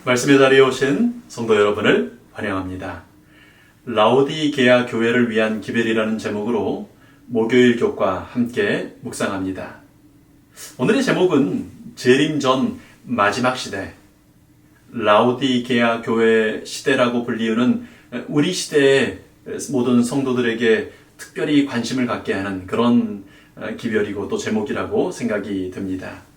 말씀의 자리에 오신 성도 여러분을 환영합니다. 라오디게아 교회를 위한 기별이라는 제목으로 목요일 교과 함께 묵상합니다. 오늘의 제목은 재림 전 마지막 시대, 라오디게아 교회 시대라고 불리우는 우리 시대의 모든 성도들에게 특별히 관심을 갖게 하는 그런 기별이고 또 제목이라고 생각이 듭니다.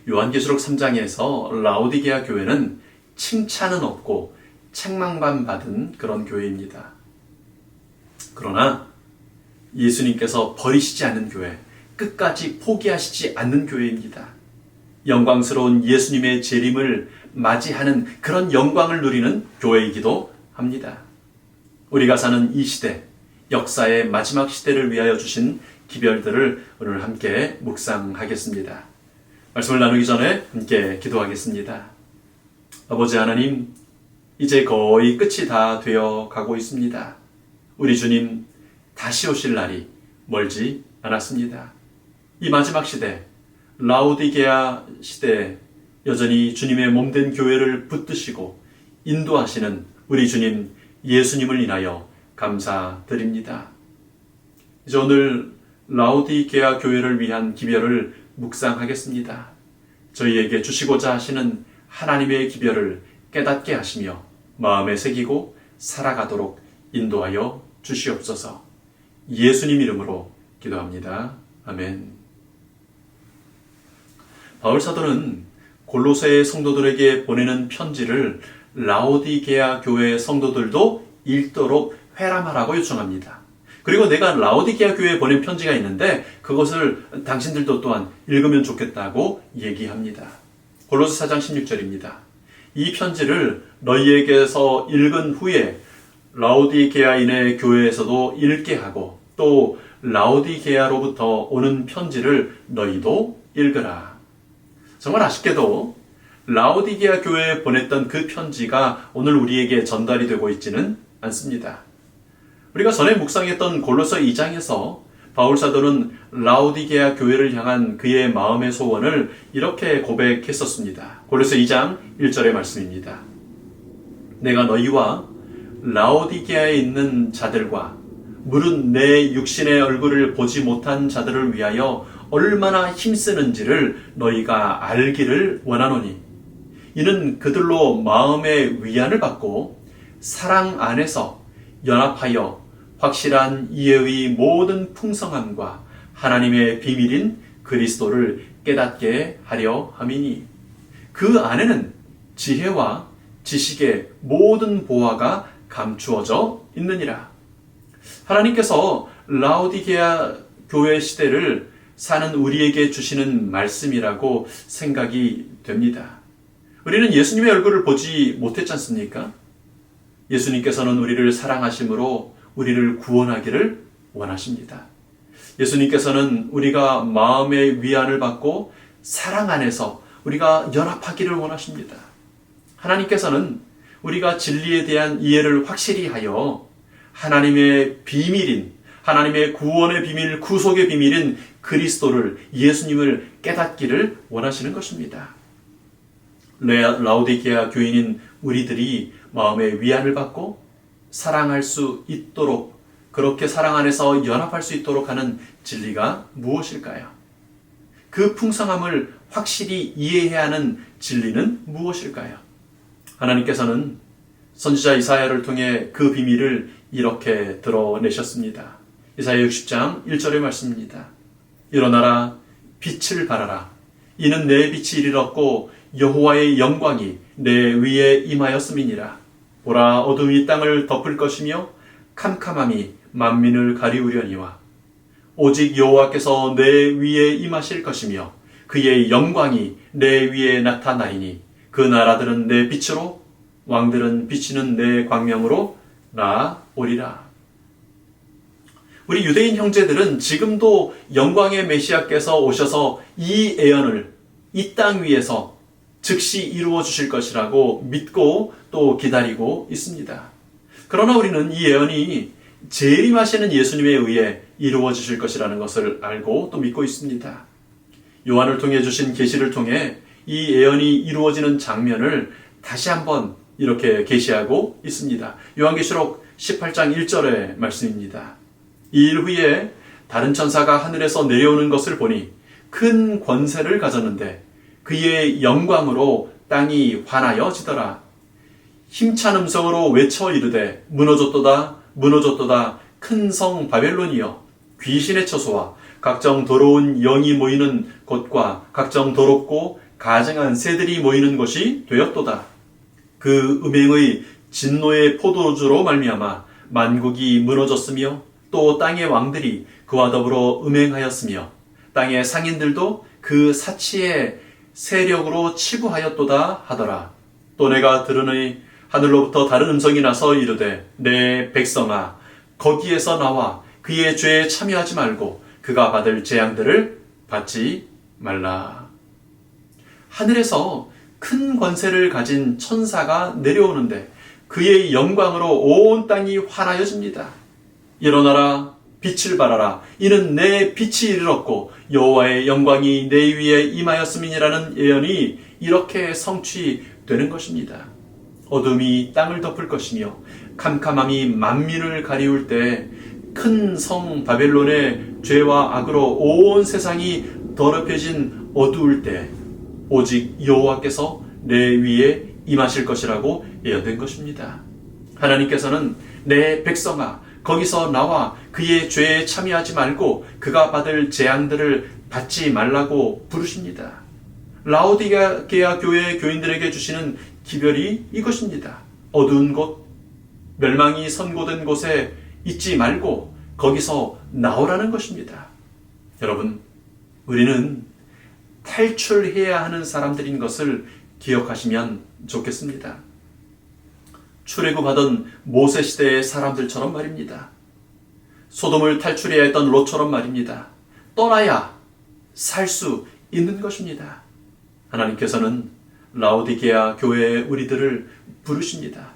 요한계시록 3장에서 라오디게아 교회는 칭찬은 없고 책망만 받은 그런 교회입니다. 그러나 예수님께서 버리시지 않는 교회, 끝까지 포기하시지 않는 교회입니다. 영광스러운 예수님의 재림을 맞이하는 그런 영광을 누리는 교회이기도 합니다. 우리가 사는 이 시대, 역사의 마지막 시대를 위하여 주신 기별들을 오늘 함께 묵상하겠습니다. 말씀을 나누기 전에 함께 기도하겠습니다. 아버지 하나님, 이제 거의 끝이 다 되어 가고 있습니다. 우리 주님 다시 오실 날이 멀지 않았습니다. 이 마지막 시대, 라오디게아 시대에 여전히 주님의 몸된 교회를 붙드시고 인도하시는 우리 주님 예수님을 인하여 감사드립니다. 이제 오늘 라오디게아 교회를 위한 기별을 묵상하겠습니다. 저희에게 주시고자 하시는 하나님의 기별을 깨닫게 하시며 마음에 새기고 살아가도록 인도하여 주시옵소서. 예수님 이름으로 기도합니다. 아멘. 바울 사도는 골로새 성도들에게 보내는 편지를 라오디게아 교회 성도들도 읽도록 회람하라고 요청합니다. 그리고 내가 라오디게아 교회에 보낸 편지가 있는데 그것을 당신들도 또한 읽으면 좋겠다고 얘기합니다. 골로새 4장 16절입니다. 이 편지를 너희에게서 읽은 후에 라오디게아인의 교회에서도 읽게 하고 또 라오디게아로부터 오는 편지를 너희도 읽으라. 정말 아쉽게도 라오디게아 교회에 보냈던 그 편지가 오늘 우리에게 전달이 되고 있지는 않습니다. 우리가 전에 묵상했던 골로새 2장에서 바울 사도는 라오디게아 교회를 향한 그의 마음의 소원을 이렇게 고백했었습니다. 골로새 2장 1절의 말씀입니다. 내가 너희와 라오디게아에 있는 자들과 무릇 내 육신의 얼굴을 보지 못한 자들을 위하여 얼마나 힘쓰는지를 너희가 알기를 원하노니 이는 그들로 마음의 위안을 받고 사랑 안에서 연합하여 확실한 이해의 모든 풍성함과 하나님의 비밀인 그리스도를 깨닫게 하려 함이니 그 안에는 지혜와 지식의 모든 보화가 감추어져 있느니라. 하나님께서 라오디게아 교회 시대를 사는 우리에게 주시는 말씀이라고 생각이 됩니다. 우리는 예수님의 얼굴을 보지 못했지 않습니까? 예수님께서는 우리를 사랑하심으로 우리를 구원하기를 원하십니다. 예수님께서는 우리가 마음의 위안을 받고 사랑 안에서 우리가 연합하기를 원하십니다. 하나님께서는 우리가 진리에 대한 이해를 확실히 하여 하나님의 비밀인, 하나님의 구원의 비밀, 구속의 비밀인 그리스도를, 예수님을 깨닫기를 원하시는 것입니다. 라오디게아 교인인 우리들이 마음의 위안을 받고 사랑할 수 있도록, 그렇게 사랑 안에서 연합할 수 있도록 하는 진리가 무엇일까요? 그 풍성함을 확실히 이해해야 하는 진리는 무엇일까요? 하나님께서는 선지자 이사야를 통해 그 비밀을 이렇게 드러내셨습니다. 이사야 60장 1절의 말씀입니다. 일어나라, 빛을 발하라. 이는 내 빛이 이르렀고 여호와의 영광이 내 위에 임하였음이니라. 보라, 어둠이 땅을 덮을 것이며 캄캄함이 만민을 가리우려니와 오직 여호와께서 내 위에 임하실 것이며 그의 영광이 내 위에 나타나리니 그 나라들은 내 빛으로 왕들은 비치는 내 광명으로 나오리라. 우리 유대인 형제들은 지금도 영광의 메시아께서 오셔서 이 예언을 이 땅 위에서 즉시 이루어 주실 것이라고 믿고 또 기다리고 있습니다. 그러나 우리는 이 예언이 재림하시는 예수님에 의해 이루어지실 것이라는 것을 알고 또 믿고 있습니다. 요한을 통해 주신 계시를 통해 이 예언이 이루어지는 장면을 다시 한번 이렇게 계시하고 있습니다. 요한계시록 18장 1절의 말씀입니다. 이 일 후에 다른 천사가 하늘에서 내려오는 것을 보니 큰 권세를 가졌는데 그의 영광으로 땅이 환하여지더라. 힘찬 음성으로 외쳐 이르되 무너졌도다 무너졌도다 큰 성 바벨론이여 귀신의 처소와 각종 더러운 영이 모이는 곳과 각종 더럽고 가증한 새들이 모이는 곳이 되었도다. 그 음행의 진노의 포도주로 말미암아 만국이 무너졌으며 또 땅의 왕들이 그와 더불어 음행하였으며 땅의 상인들도 그 사치의 세력으로 치부하였도다 하더라. 또 내가 들으니 하늘로부터 다른 음성이 나서 이르되 내 백성아 거기에서 나와 그의 죄에 참여하지 말고 그가 받을 재앙들을 받지 말라. 하늘에서 큰 권세를 가진 천사가 내려오는데 그의 영광으로 온 땅이 환하여집니다. 일어나라 빛을 발하라 이는 내 빛이 이르렀고 여호와의 영광이 내 위에 임하였음이니라는 예언이 이렇게 성취되는 것입니다. 어둠이 땅을 덮을 것이며 캄캄함이 만민을 가리울 때 큰 성 바벨론의 죄와 악으로 온 세상이 더럽혀진 어두울 때 오직 여호와께서 내 위에 임하실 것이라고 예언된 것입니다. 하나님께서는 내 백성아 거기서 나와 그의 죄에 참여하지 말고 그가 받을 재앙들을 받지 말라고 부르십니다. 라오디게아 교회 교인들에게 주시는 기별이 이것입니다. 어두운 곳, 멸망이 선고된 곳에 있지 말고 거기서 나오라는 것입니다. 여러분, 우리는 탈출해야 하는 사람들인 것을 기억하시면 좋겠습니다. 출애굽하던 모세 시대의 사람들처럼 말입니다. 소돔을 탈출해야 했던 롯처럼 말입니다. 떠나야 살 수 있는 것입니다. 하나님께서는 라오디게아 교회의 우리들을 부르십니다.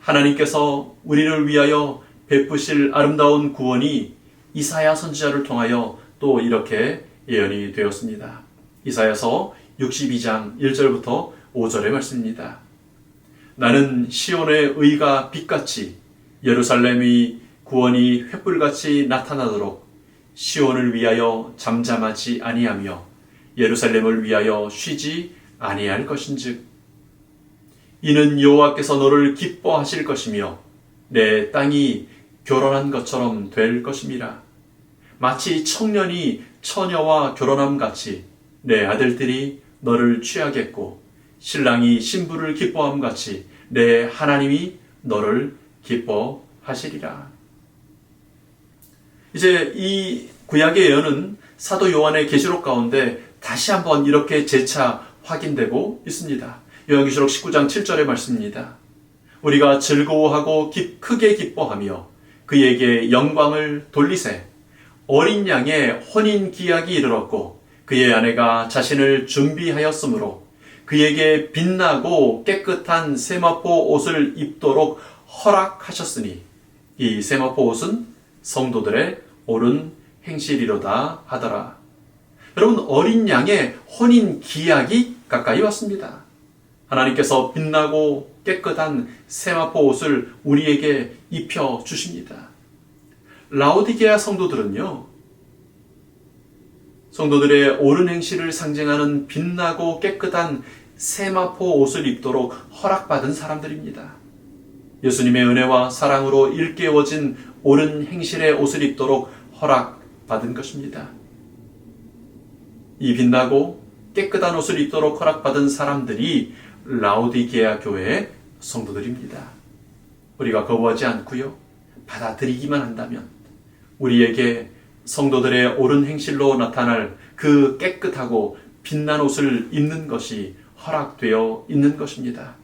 하나님께서 우리를 위하여 베푸실 아름다운 구원이 이사야 선지자를 통하여 또 이렇게 예언이 되었습니다. 이사야서 62장 1절부터 5절의 말씀입니다. 나는 시온의 의가 빛같이 예루살렘의 구원이 횃불같이 나타나도록 시온을 위하여 잠잠하지 아니하며 예루살렘을 위하여 쉬지 아니할 것인즉 이는 여호와께서 너를 기뻐하실 것이며 내 땅이 결혼한 것처럼 될 것임이라. 마치 청년이 처녀와 결혼함 같이 내 아들들이 너를 취하겠고 신랑이 신부를 기뻐함 같이 내 하나님이 너를 기뻐하시리라. 이제 이 구약의 예언은 사도 요한의 계시록 가운데 다시 한번 이렇게 재차 확인되고 있습니다. 요한계시록 19장 7절의 말씀입니다. 우리가 즐거워하고 크게 기뻐하며 그에게 영광을 돌리세. 어린 양의 혼인 기약이 이르렀고 그의 아내가 자신을 준비하였으므로 그에게 빛나고 깨끗한 세마포 옷을 입도록 허락하셨으니 이 세마포 옷은 성도들의 옳은 행실이로다 하더라. 여러분, 어린 양의 혼인 기약이 가까이 왔습니다. 하나님께서 빛나고 깨끗한 세마포 옷을 우리에게 입혀 주십니다. 라오디게아 성도들은요, 성도들의 옳은 행실을 상징하는 빛나고 깨끗한 세마포 옷을 입도록 허락받은 사람들입니다. 예수님의 은혜와 사랑으로 일깨워진 옳은 행실의 옷을 입도록 허락받은 것입니다. 이 빛나고 깨끗한 옷을 입도록 허락받은 사람들이 라오디게아 교회의 성도들입니다. 우리가 거부하지 않고요, 받아들이기만 한다면 우리에게 성도들의 옳은 행실로 나타날 그 깨끗하고 빛난 옷을 입는 것이 허락되어 있는 것입니다.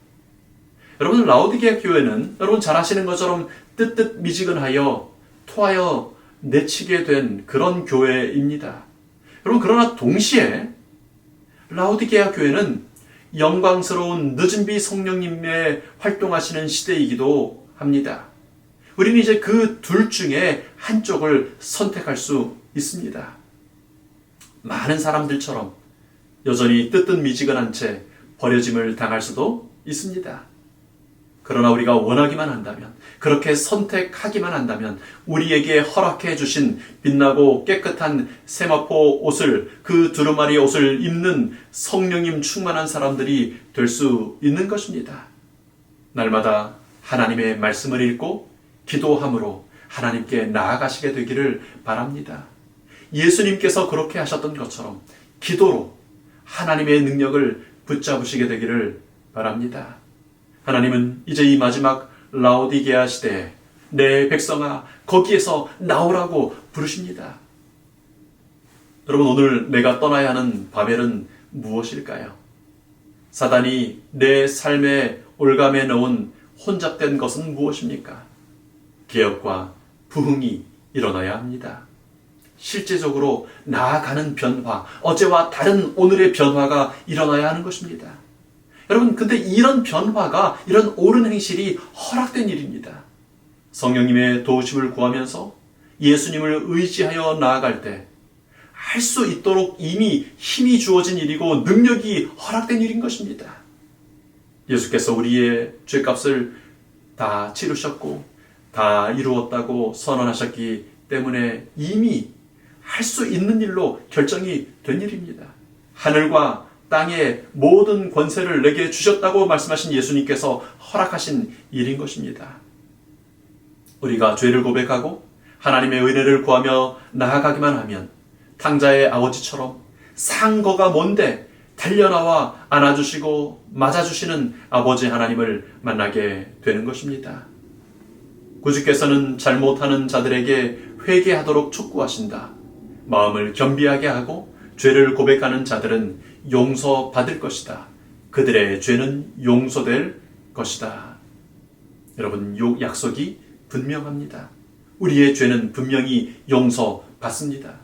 여러분, 라오디게아 교회는 여러분 잘 아시는 것처럼 뜨뜻미지근하여 토하여 내치게 된 그런 교회입니다. 여러분, 그러나 동시에 라오디게아 교회는 영광스러운 늦은 비 성령님의 활동하시는 시대이기도 합니다. 우리는 이제 그 둘 중에 한쪽을 선택할 수 있습니다. 많은 사람들처럼 여전히 뜨뜻미지근한 채 버려짐을 당할 수도 있습니다. 그러나 우리가 원하기만 한다면, 그렇게 선택하기만 한다면 우리에게 허락해 주신 빛나고 깨끗한 세마포 옷을, 그 두루마리 옷을 입는 성령님 충만한 사람들이 될 수 있는 것입니다. 날마다 하나님의 말씀을 읽고 기도함으로 하나님께 나아가시게 되기를 바랍니다. 예수님께서 그렇게 하셨던 것처럼 기도로 하나님의 능력을 붙잡으시게 되기를 바랍니다. 하나님은 이제 이 마지막 라오디게아 시대에 내 백성아 거기에서 나오라고 부르십니다. 여러분, 오늘 내가 떠나야 하는 바벨은 무엇일까요? 사단이 내 삶의 올감에 넣은 혼잡된 것은 무엇입니까? 개혁과 부흥이 일어나야 합니다. 실제적으로 나아가는 변화, 어제와 다른 오늘의 변화가 일어나야 하는 것입니다. 여러분, 근데 이런 변화가, 이런 옳은 행실이 허락된 일입니다. 성령님의 도우심을 구하면서 예수님을 의지하여 나아갈 때 할 수 있도록 이미 힘이 주어진 일이고 능력이 허락된 일인 것입니다. 예수께서 우리의 죄값을 다 치르셨고 다 이루었다고 선언하셨기 때문에 이미 할 수 있는 일로 결정이 된 일입니다. 하늘과 땅의 모든 권세를 내게 주셨다고 말씀하신 예수님께서 허락하신 일인 것입니다. 우리가 죄를 고백하고 하나님의 은혜를 구하며 나아가기만 하면 탕자의 아버지처럼 상거가 뭔데 달려나와 안아주시고 맞아주시는 아버지 하나님을 만나게 되는 것입니다. 구주께서는 잘못하는 자들에게 회개하도록 촉구하신다. 마음을 겸비하게 하고 죄를 고백하는 자들은 용서받을 것이다. 그들의 죄는 용서될 것이다. 여러분, 약속이 분명합니다. 우리의 죄는 분명히 용서받습니다.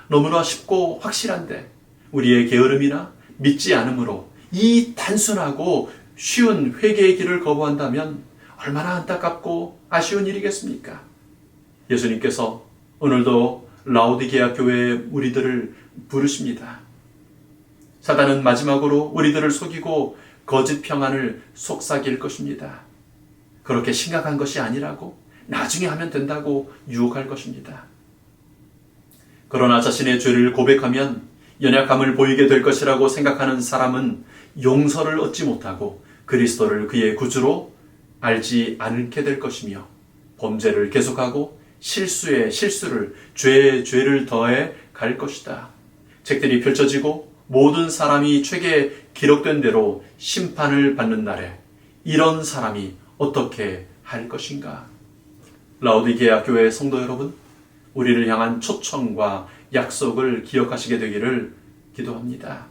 너무나 쉽고 확실한데 우리의 게으름이나 믿지 않음으로 이 단순하고 쉬운 회개의 길을 거부한다면 얼마나 안타깝고 아쉬운 일이겠습니까? 예수님께서 오늘도 라오디게아 교회의 무리들을 부르십니다. 사단은 마지막으로 우리들을 속이고 거짓 평안을 속삭일 것입니다. 그렇게 심각한 것이 아니라고, 나중에 하면 된다고 유혹할 것입니다. 그러나 자신의 죄를 고백하면 연약함을 보이게 될 것이라고 생각하는 사람은 용서를 얻지 못하고 그리스도를 그의 구주로 알지 않게 될 것이며 범죄를 계속하고 실수에 실수를, 죄에 죄를 더해 갈 것이다. 책들이 펼쳐지고 모든 사람이 책에 기록된 대로 심판을 받는 날에 이런 사람이 어떻게 할 것인가? 라오디게아 교회 성도 여러분, 우리를 향한 초청과 약속을 기억하시게 되기를 기도합니다.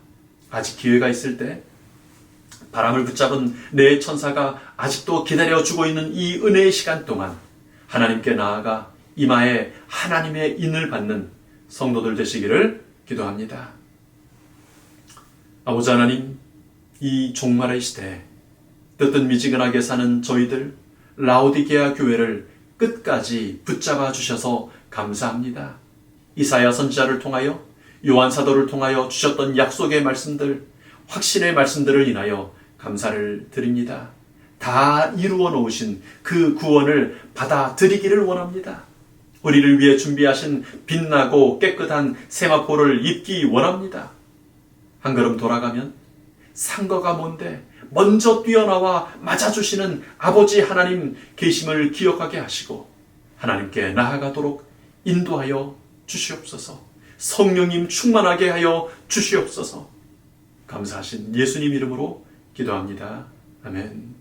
아직 기회가 있을 때 바람을 붙잡은 내 천사가 아직도 기다려주고 있는 이 은혜의 시간 동안 하나님께 나아가 이마에 하나님의 인을 받는 성도들 되시기를 기도합니다. 아버지 하나님, 이 종말의 시대에 뜨뜻미지근하게 사는 저희들 라오디게아 교회를 끝까지 붙잡아 주셔서 감사합니다. 이사야 선지자를 통하여, 요한 사도를 통하여 주셨던 약속의 말씀들, 확신의 말씀들을 인하여 감사를 드립니다. 다 이루어 놓으신 그 구원을 받아들이기를 원합니다. 우리를 위해 준비하신 빛나고 깨끗한 세마포를 입기 원합니다. 한 걸음 돌아가면 상거가 뭔데 먼저 뛰어나와 맞아주시는 아버지 하나님 계심을 기억하게 하시고 하나님께 나아가도록 인도하여 주시옵소서. 성령님 충만하게 하여 주시옵소서. 감사하신 예수님 이름으로 기도합니다. 아멘.